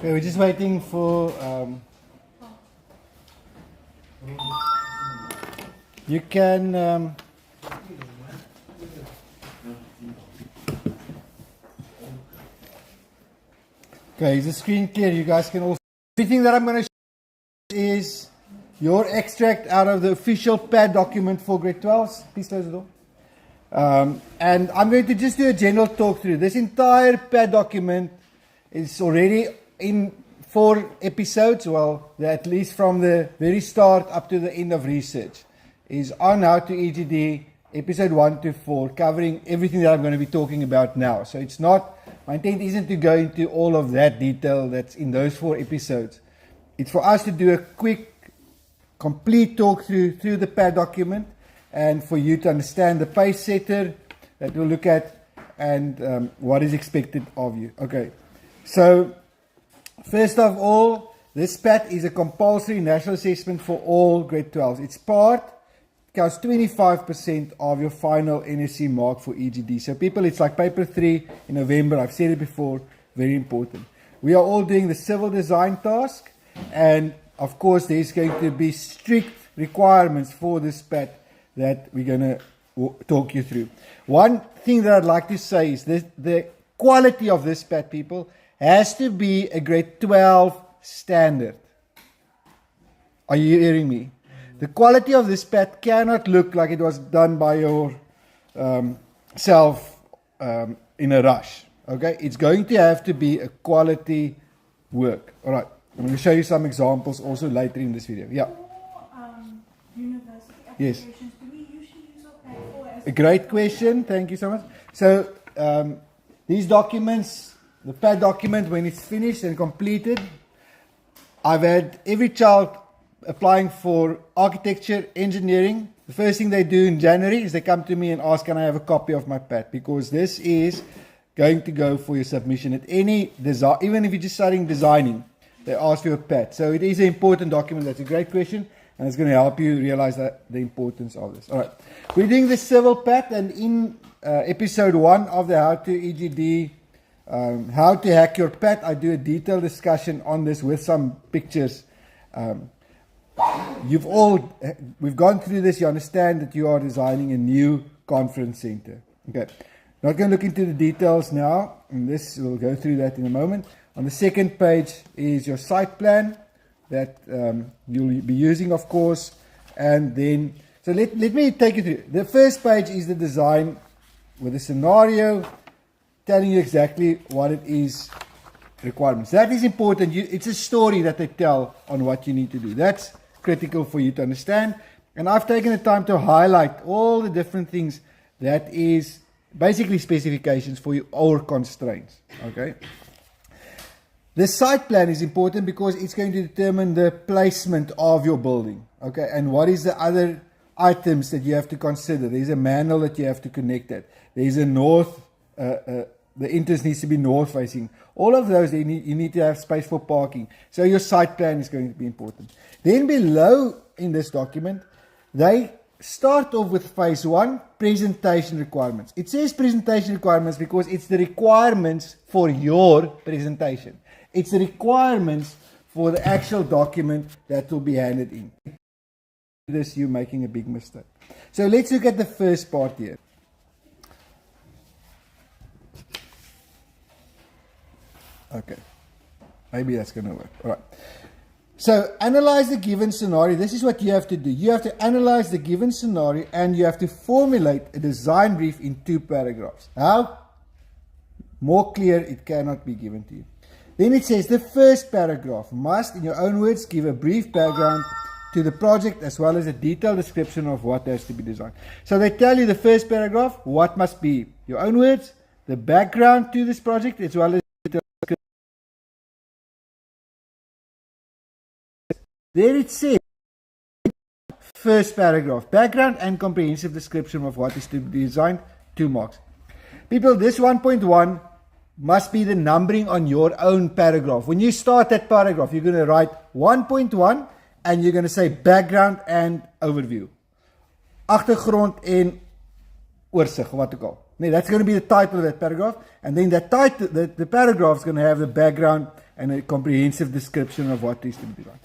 Okay, we're just waiting for. You can. Okay, is the screen clear? You guys can also. Everything that I'm going to show is your extract out of the official PAD document for grade 12s. Please close the door. And I'm going to just do a general talk through. This entire PAD document is already in 4 episodes, well, at least from the very start up to the end of research, is on HowToEGD, episode 1 to 4, covering everything that I'm going to be talking about now. So it's not, my intent isn't to go into all of that detail that's in those 4 episodes. It's for us to do a quick, complete talk through the PAD document, and for you to understand the pace setter that we'll look at, and what is expected of you. Okay, so first of all, this PAT is a compulsory national assessment for all grade 12s. It's counts 25% of your final NSC mark for EGD. So people, it's like paper 3 in November. I've said it before, very important. We are all doing the civil design task, and of course there's going to be strict requirements for this PAT that we're going to talk you through. One thing that I'd like to say is the quality of this PAT, people, has to be a grade 12 standard. Are you hearing me? The quality of this PAT cannot look like it was done by your self in a rush. Okay, it's going to have to be a quality work. All right, I'm going to show you some examples also later in this video. Yeah. University Yes. applications, do we usually use our PAT for as A great question. Thank you so much. So these documents, the PAT document, when it's finished and completed, I've had every child applying for architecture, engineering. The first thing they do in January is they come to me and ask, can I have a copy of my PAT? Because this is going to go for your submission at any design, even if you're just studying designing, they ask for your PAT. So it is an important document. That's a great question, and it's going to help you realize that the importance of this. All right, we're doing the civil PAT, and in episode 1 of the HowToEGD, how to hack your PAT, I do a detailed discussion on this with some pictures. We've gone through this. You understand that you are designing a new conference center. Okay, not going to look into the details now, and this we'll go through that in a moment. On the second page is your site plan that you'll be using, of course, and then so let me take you through. The first page is the design with a scenario telling you exactly what it is, requirements. That is important. It's a story that they tell on what you need to do. That's critical for you to understand. And I've taken the time to highlight all the different things that is basically specifications for you or constraints. Okay. The site plan is important because it's going to determine the placement of your building. Okay. And what is the other items that you have to consider? There's a manual that you have to connect at. There's a north, the entrance needs to be north facing. All of those, you need to have space for parking. So your site plan is going to be important. Then below in this document, they start off with phase 1, presentation requirements. It says presentation requirements because it's the requirements for your presentation. It's the requirements for the actual document that will be handed in. This, you're making a big mistake. So let's look at the first part here. Okay, maybe that's going to work. All right. So analyze the given scenario. This is what you have to do. You have to analyze the given scenario and you have to formulate a design brief in 2 paragraphs. How? More clear it cannot be given to you. Then it says the first paragraph must, in your own words, give a brief background to the project as well as a detailed description of what has to be designed. So they tell you the first paragraph, what must be, your own words, the background to this project as well as there it says, first paragraph, background and comprehensive description of what is to be designed, 2 marks. People, this 1.1 must be the numbering on your own paragraph. When you start that paragraph, you're going to write 1.1 and you're going to say background and overview. Agtergrond en oorsig, wat ook al. Nee, that's going to be the title of that paragraph. And then that title, the paragraph is going to have the background and a comprehensive description of what is to be done.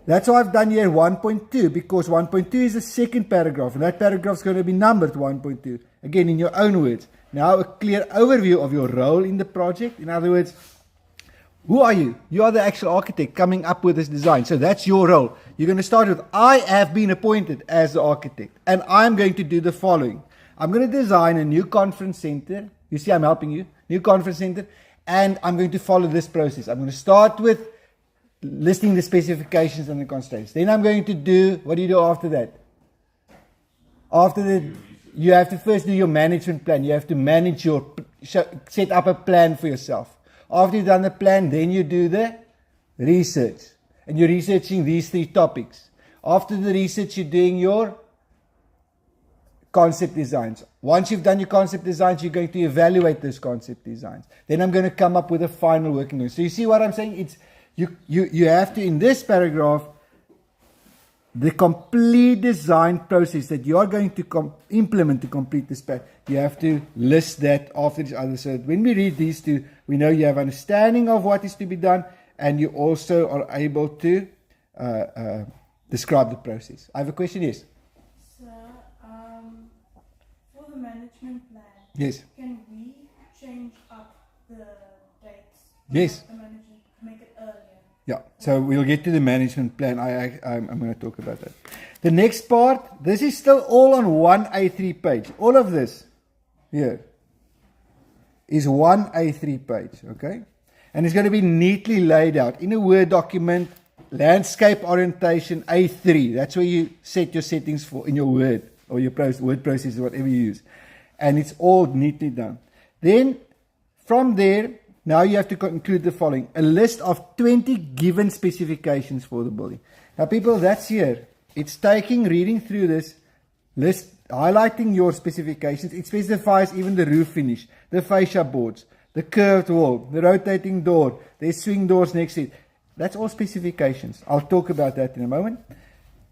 That's why I've done here 1.2, because 1.2 is the second paragraph, and that paragraph is going to be numbered 1.2. Again, in your own words. Now, a clear overview of your role in the project. In other words, who are you? You are the actual architect coming up with this design. So that's your role. You're going to start with, I have been appointed as the architect, and I'm going to do the following. I'm going to design a new conference center. You see, I'm helping you. New conference center. And I'm going to follow this process. I'm going to start with listing the specifications and the constraints. Then I'm going to do, what do you do after that? After that, you have to first do your management plan. You have to manage set up a plan for yourself. After you've done the plan, then you do the research. And you're researching these 3 topics. After the research, you're doing your concept designs. Once you've done your concept designs, you're going to evaluate those concept designs. Then I'm going to come up with a final working document. So you see what I'm saying? It's you have to, in this paragraph, the complete design process that you are going to implement to complete this pack, you have to list that after each other. So when we read these 2, we know you have understanding of what is to be done, and you also are able to describe the process. I have a question, yes? So, for the management plan, yes. Can we change up the dates? Yes. The management, make it earlier? Yeah, so we'll get to the management plan. I'm going to talk about that. The next part, this is still all on one A3 page. All of this here is one A3 page, okay? And it's going to be neatly laid out in a Word document, landscape orientation A3. That's where you set your settings for in your Word or your word process, whatever you use. And it's all neatly done. Then from there, now you have to include the following. A list of 20 given specifications for the building. Now people, that's here. It's reading through this list, highlighting your specifications. It specifies even the roof finish, the fascia boards, the curved wall, the rotating door, there's swing doors next to it. That's all specifications. I'll talk about that in a moment.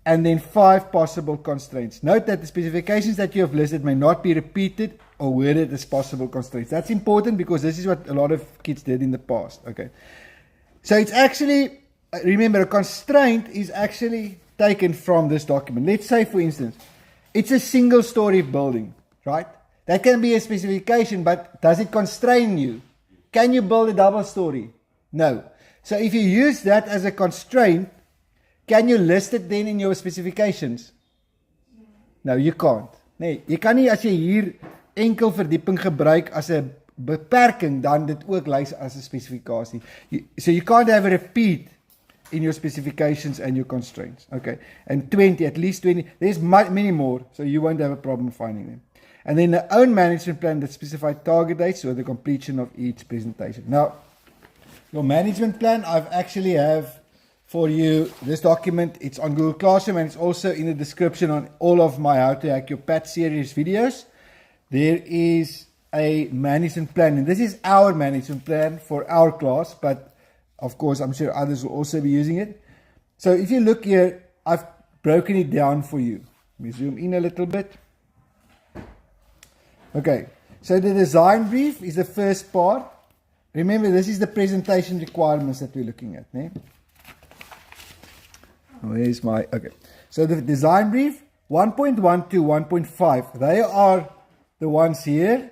And then 5 possible constraints. Note that the specifications that you have listed may not be repeated or worded as possible constraints. That's important because this is what a lot of kids did in the past. Okay. So it's actually, remember, a constraint is actually taken from this document. Let's say, for instance, it's a single-story building, right? That can be a specification, but does it constrain you? Can you build a double-story? No. So if you use that as a constraint, can you list it then in your specifications? No, you can't. Nee, jy kan nie as jy hier enkel verdieping gebruik as 'n beperking dan dit ook lys as 'n spesifikasie. So you can't have a repeat in your specifications and your constraints. Okay. And 20, at least 20. There's many more, so you won't have a problem finding them. And then the own management plan that specifies target dates or the completion of each presentation. Now, your management plan, I've actually have for you this document. It's on Google Classroom and it's also in the description on all of my How to Hack Your PAT series videos. There is a management plan, and this is our management plan for our class, but of course I'm sure others will also be using it. So if you look here, I've broken it down for you. Let me zoom in a little bit. Okay, so the design brief is the first part. Remember, this is the presentation requirements that we're looking at. Ne? Where's my, okay. So the design brief, 1.1 to 1.5, they are the ones here.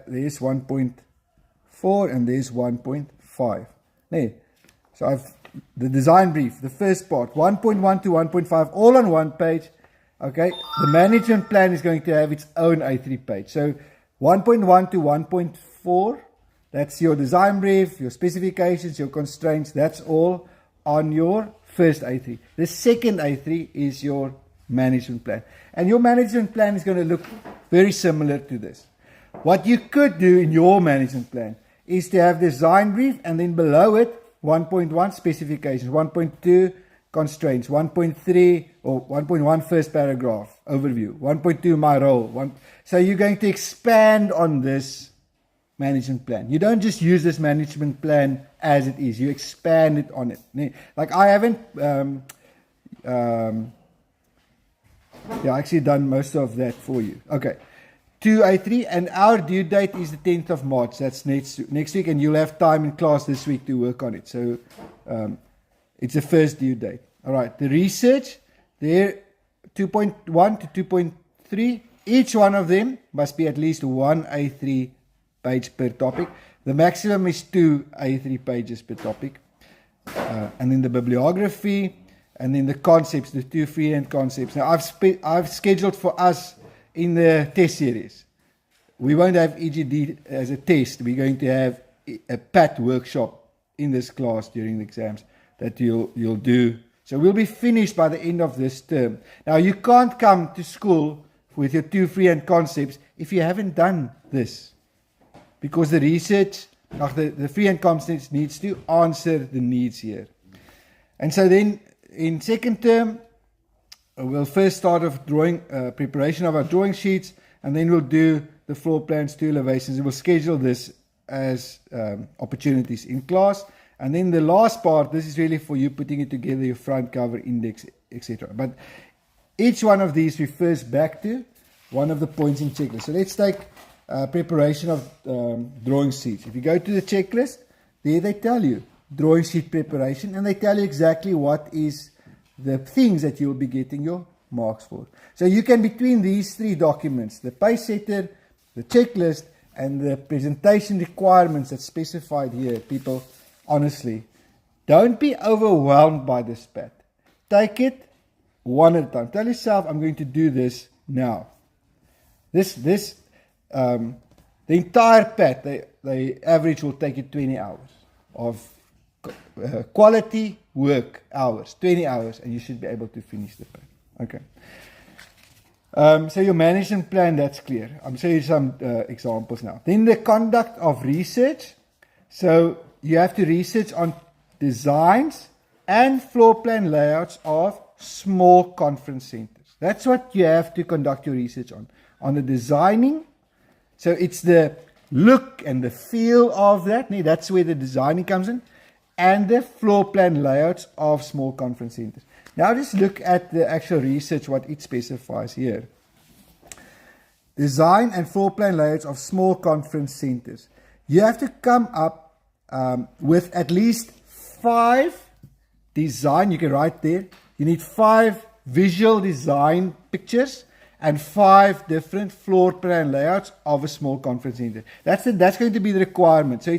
There's 1.4 and there's 1.5. Nee. So I've, the design brief, the first part, 1.1 to 1.5, all on one page. Okay, the management plan is going to have its own A3 page. So 1.1 to 1.4, that's your design brief, your specifications, your constraints, that's all on your first A3. The second A3 is your management plan. And your management plan is going to look very similar to this. What you could do in your management plan is to have design brief and then below it 1.1 specifications, 1.2 constraints, 1.3 or 1.1 first paragraph overview, 1.2 my role. So you're going to expand on this management plan. You don't just use this management plan as it is. You expand it on it. Like I haven't I actually done most of that for you. Okay. 2 A3, and our due date is the 10th of March. That's next week, and you'll have time in class this week to work on it. So it's the first due date. All right, the research, there 2.1 to 2.3, each one of them must be at least 1 A3 page per topic. The maximum is 2 A3 pages per topic. And then the bibliography, and then the concepts, the 2 freehand concepts. Now I've scheduled for us in the test series. We won't have EGD as a test. We're going to have a PAT workshop in this class during the exams that you'll do. So we'll be finished by the end of this term. Now you can't come to school with your 2 freehand concepts if you haven't done this, because the research, the freehand concepts needs to answer the needs here. And so then in second term, we'll first start off drawing preparation of our drawing sheets, and then we'll do the floor plans, 2 elevations, and we'll schedule this as opportunities in class. And then the last part, this is really for you putting it together, your front cover, index, etc. But each one of these refers back to one of the points in checklist. So let's take preparation of drawing sheets. If you go to the checklist, there they tell you drawing sheet preparation, and they tell you exactly what is the things that you will be getting your marks for. So you can, between these 3 documents, the pace setter, the checklist, and the presentation requirements that's specified here, people, honestly, don't be overwhelmed by this PAT. Take it one at a time. Tell yourself, I'm going to do this now. The entire PAT, the average will take you 20 hours of quality work hours, 20 hours, and you should be able to finish the PAT. Okay. So your management plan, that's clear. I'm showing you some examples now. Then the conduct of research. So you have to research on designs and floor plan layouts of small conference centers. That's what you have to conduct your research on. On the designing, so it's the look and the feel of that. That's where the designing comes in. And the floor plan layouts of small conference centers. Now just look at the actual research, what it specifies here. Design and floor plan layouts of small conference centers. You have to come up with at least 5 design, you can write there. You need 5 visual design pictures and 5 different floor plan layouts of a small conference center. That's going to be the requirement. So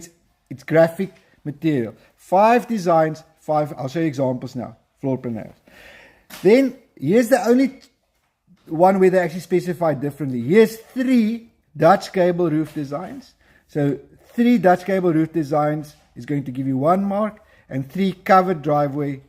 it's graphic material. 5 designs, 5, I'll show you examples now, floor plan layouts. Then, here's the only one where they actually specify differently. Here's 3 Dutch gable roof designs. So, 3 Dutch gable roof designs is going to give you 1 mark, and 3 covered driveway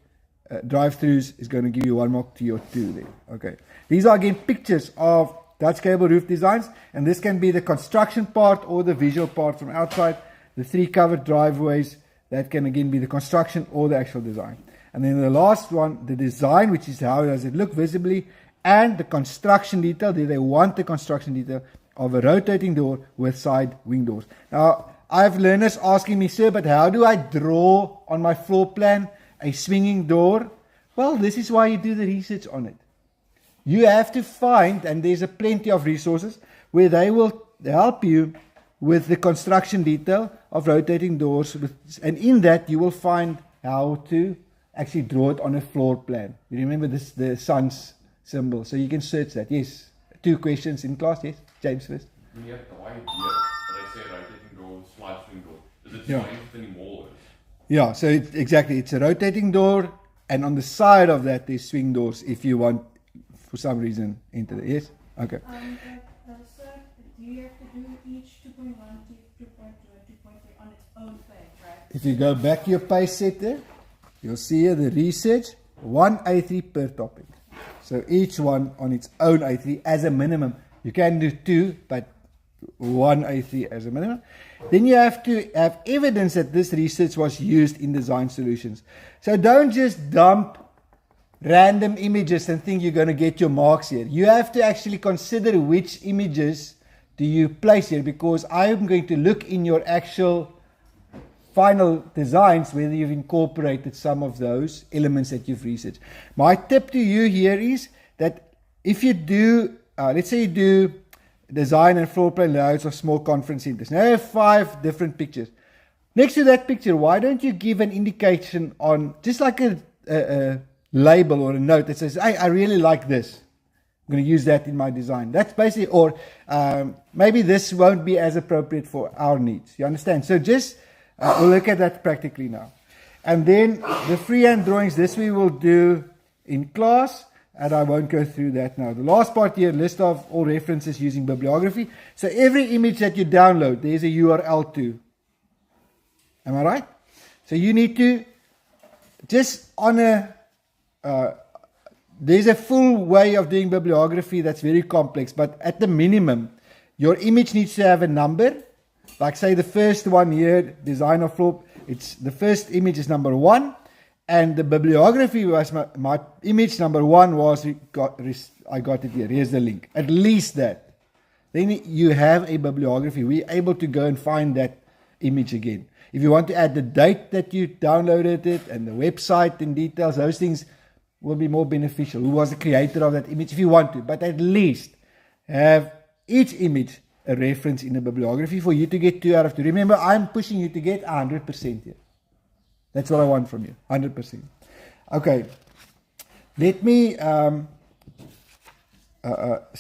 drive-throughs is going to give you 1 mark to your 2 there. Okay. These are again pictures of Dutch gable roof designs, and this can be the construction part or the visual part from outside. The 3 covered driveways, that can again be the construction or the actual design. And then the last one, the design, which is how does it look visibly, and the construction detail. They want the construction detail of a rotating door with side wing doors. Now, I have learners asking me, sir, but how do I draw on my floor plan a swinging door? Well, this is why you do the research on it. You have to find, and there's a plenty of resources where they will help you with the construction detail of rotating doors, and in that you will find how to actually draw it on a floor plan. You remember this, the sun's symbol, so you can search that. Yes, 2 questions in class. Yes, James first. We have the idea that I say rotating door, slide swing door. Is it not anymore? Yeah, so exactly, it's a rotating door, and on the side of that there's swing doors if you want, for some reason, enter there. Yes? Okay. Sir, do you have to do each 2.1, 2.2, and 2.3 on its own page, right? If you go back to your page setter, you'll see here the research, 1 A3 per topic. So each one on its own A3 as a minimum. You can do 2, but 1 A3 as a minimum. Then you have to have evidence that this research was used in design solutions. So don't just dump random images and think you're going to get your marks here. You have to actually consider which images do you place here, because I'm going to look in your actual final designs whether you've incorporated some of those elements that you've researched. My tip to you here is that if you do, let's say you do design and floor plan layouts of small conference centers. Now I have 5 different pictures. Next to that picture, why don't you give an indication on, just like a label or a note that says, hey, I really like this. I'm going to use that in my design. That's basically, or maybe this won't be as appropriate for our needs. You understand? So just, we'll look at that practically now. And then the freehand drawings, this we will do in class, and I won't go through that now. The last part here, list of all references using bibliography. So every image that you download, there's a URL to. Am I right? So you need to, just on a, there's a full way of doing bibliography that's very complex, but at the minimum, your image needs to have a number. Like say the first one here, design of floor, it's the first image is number 1, and the bibliography was my image number 1 was, I got it here, here's the link. At least that. Then you have a bibliography. We're able to go and find that image again. If you want to add the date that you downloaded it and the website and details, those things will be more beneficial. Who was the creator of that image if you want to, but at least have each image a reference in the bibliography for you to get 2 out of 2. Remember, I'm pushing you to get 100% here. That's what I want from you, 100%. Okay, let me, so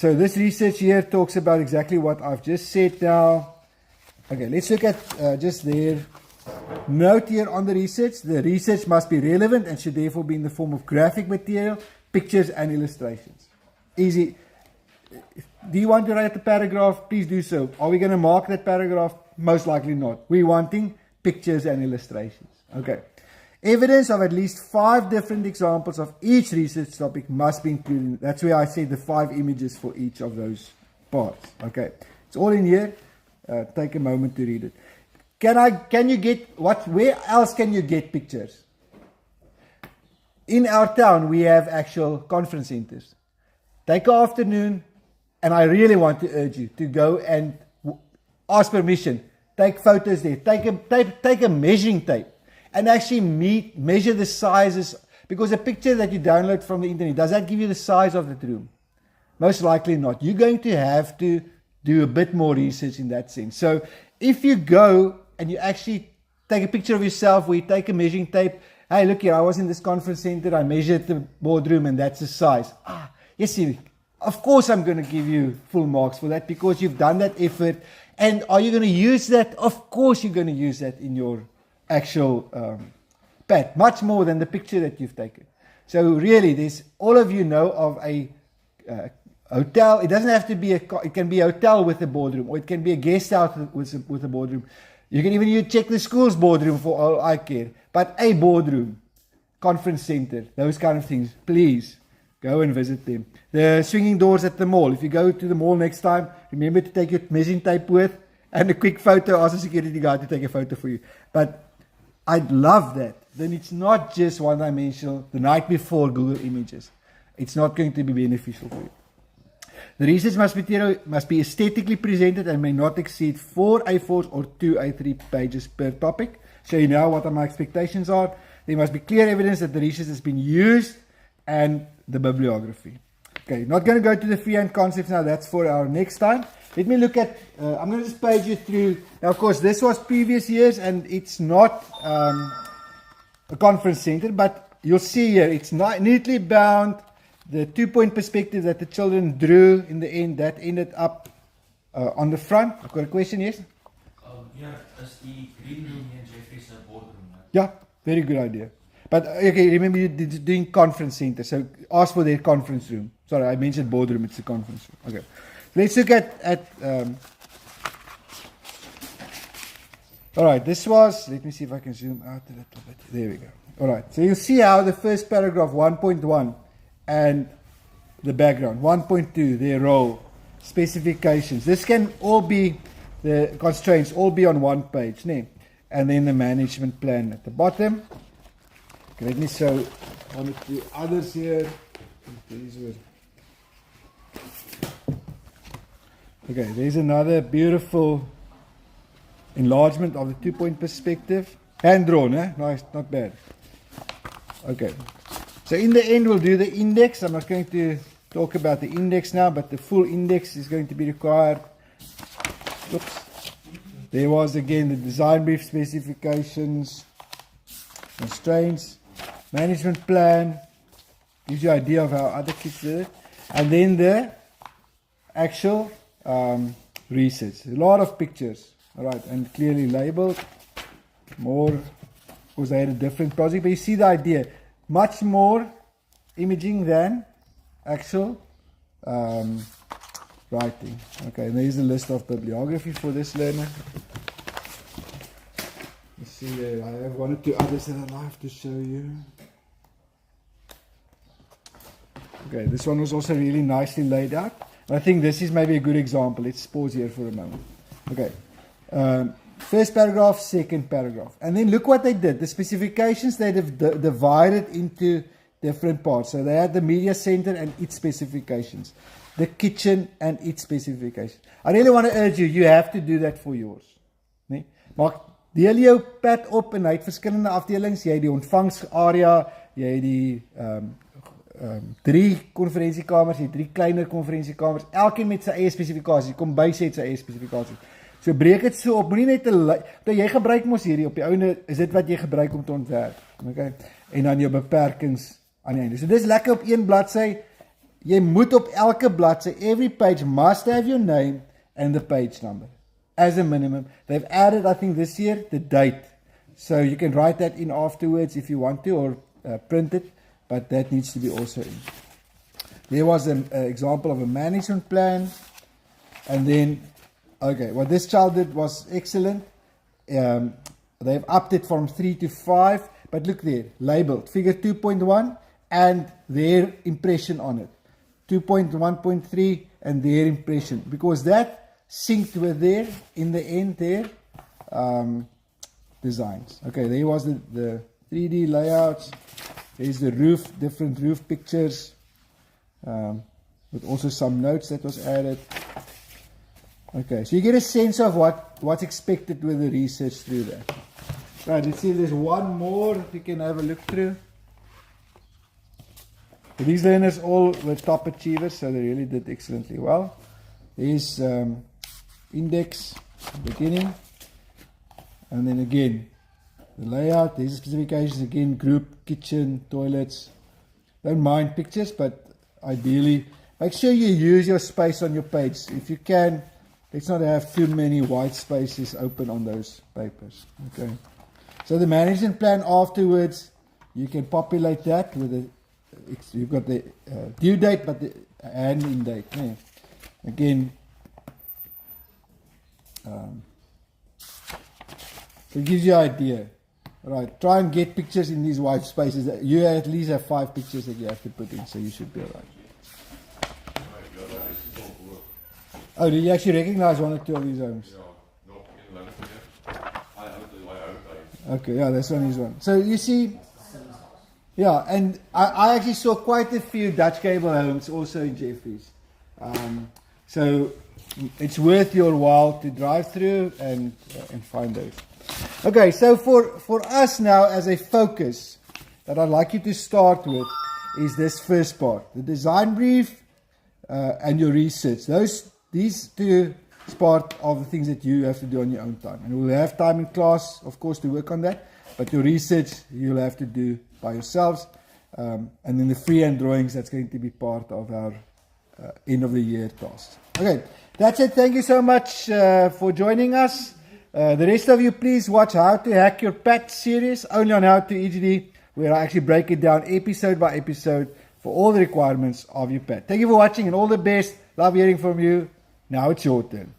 this research here talks about exactly what I've just said now. Okay, let's look at just their note here on the research. The research must be relevant and should therefore be in the form of graphic material, pictures and illustrations. Easy. Do you want to write a paragraph? Please do so. Are we going to mark that paragraph? Most likely not. We're wanting pictures and illustrations. Okay. Evidence of at least 5 different examples of each research topic must be included. That's where I say the 5 images for each of those parts. Okay. It's all in here. Take a moment to read it. Can you get where else can you get pictures? In our town we have actual conference centers. Take an afternoon, and I really want to urge you to go and ask permission. Take photos there. Take a measuring tape and actually measure the sizes, because a picture that you download from the internet, does that give you the size of the room? Most likely not. You're going to have to do a bit more research in that sense. So if you go and you actually take a picture of yourself where you take a measuring tape, hey, look here, I was in this conference center, I measured the boardroom and that's the size. Yes, of course I'm going to give you full marks for that because you've done that effort. And are you going to use that? Of course you're going to use that in your actual pad, much more than the picture that you've taken. So really, there's, all of you know of a hotel. It doesn't have to be it can be a hotel with a boardroom, or it can be a guest house with a boardroom. You can even check the school's boardroom for all I care. But a boardroom, conference center, those kind of things, please go and visit them. The swinging doors at the mall. If you go to the mall next time, remember to take your measuring tape with and a quick photo. Ask the security guard to take a photo for you. But I'd love that. Then it's not just one-dimensional, the night before Google Images. It's not going to be beneficial for you. The research material must be aesthetically presented and may not exceed 4 A4s or 2 A3 pages per topic. So you know what my expectations are. There must be clear evidence that the research has been used and the bibliography. Okay, not going to go to the freehand concepts now. That's for our next time. Let me look at, I'm going to just page you through. Now, of course, this was previous years and it's not a conference center, but you'll see here, it's not neatly bound. The 2-point perspective that the children drew in the end, that ended up on the front. I've got a question, yes? Yeah, is the green room here in Jeffrey's boardroom? Yeah, very good idea. But okay, remember you're doing conference center, so ask for their conference room. Sorry, I mentioned boardroom, it's a conference room. Okay, let's look at all right, this was, let me see if I can zoom out a little bit. There we go. All right, so you'll see how the first paragraph, 1.1, and the background, 1.2, their role, specifications. This can all be, the constraints, all be on one page. And then the management plan at the bottom. Okay, let me show one of the others here. Okay, there's another beautiful enlargement of the 2-point perspective. Hand drawn, eh? Nice, not bad. Okay. So in the end, we'll do the index. I'm not going to talk about the index now, but the full index is going to be required. Oops. There was again the design brief specifications, constraints, management plan, gives you an idea of how other kids did it, and then the actual research. A lot of pictures, all right, and clearly labeled. More, because they had a different project, but you see the idea. Much more imaging than actual writing. Okay, and there's a list of bibliography for this learner. You see there, I have one or two others that I'd like to show you. Okay, this one was also really nicely laid out. I think this is maybe a good example. Let's pause here for a moment. Okay. First paragraph, second paragraph. And then look what they did. The specifications, they have divided into different parts. So they had the media center and its specifications. The kitchen and its specifications. I really want to urge you, you have to do that for yours. Nee? Maak deel jou pad op en hy het verskillende afdelings. Jy het die ontvangsarea, jy het die 3 konferensiekamers, jy het 3 kleiner konferensiekamers. Elkeen met sy eie spesifikasie. Kom by sê sy eie spesifikasie. So breek het so op, moenie net dat jy gebruik mos hierdie, op die ouene is dit wat jy gebruik om te ontwerp, okay? En dan jou beperkings aan die einde. So dis lekker op een bladsy, jy moet op elke bladsy, every page must have your name and the page number, as a minimum. They've added, I think this year, the date, so you can write that in afterwards if you want to, or print it, but that needs to be also in. There was an example of a management plan, and then okay, what this child did was excellent. They've upped it from 3 to 5, but look there, labeled figure 2.1 and their impression on it. 2.1.3 and their impression, because that synced with their, in the end, their designs. Okay, there was the 3D layouts. There's the roof, different roof pictures, with also some notes that was added. Okay, so you get a sense of what's expected with the research through that. Right, let's see if there's one more you can have a look through. So these learners all were top achievers, so they really did excellently well. There's index, beginning, and then again, the layout, there's the specifications, again, group, kitchen, toilets. Don't mind pictures, but ideally, make sure you use your space on your page. If you can, let's not have too many white spaces open on those papers. Okay. So the management plan afterwards, you can populate that with a, you've got the due date, but the end date. Yeah. Again, so it gives you an idea. Right. Try and get pictures in these white spaces. You at least have 5 pictures that you have to put in, so you should be alright. Oh, did you actually recognize one or two of these homes? Okay, yeah, this one is one. So you see, yeah, and I actually saw quite a few Dutch cable homes also in Jeffries. So it's worth your while to drive through and find those. Okay, so for us now as a focus that I'd like you to start with is this first part, the design brief and your research. These two is part of the things that you have to do on your own time. And we'll have time in class, of course, to work on that. But your research, you'll have to do by yourselves. And then the freehand drawings, that's going to be part of our end of the year tasks. Okay, that's it. Thank you so much for joining us. The rest of you, please watch How to Hack Your PAT series, only on HowToEGD, where I actually break it down episode by episode for all the requirements of your PAT. Thank you for watching and all the best. Love hearing from you. Now it's your turn.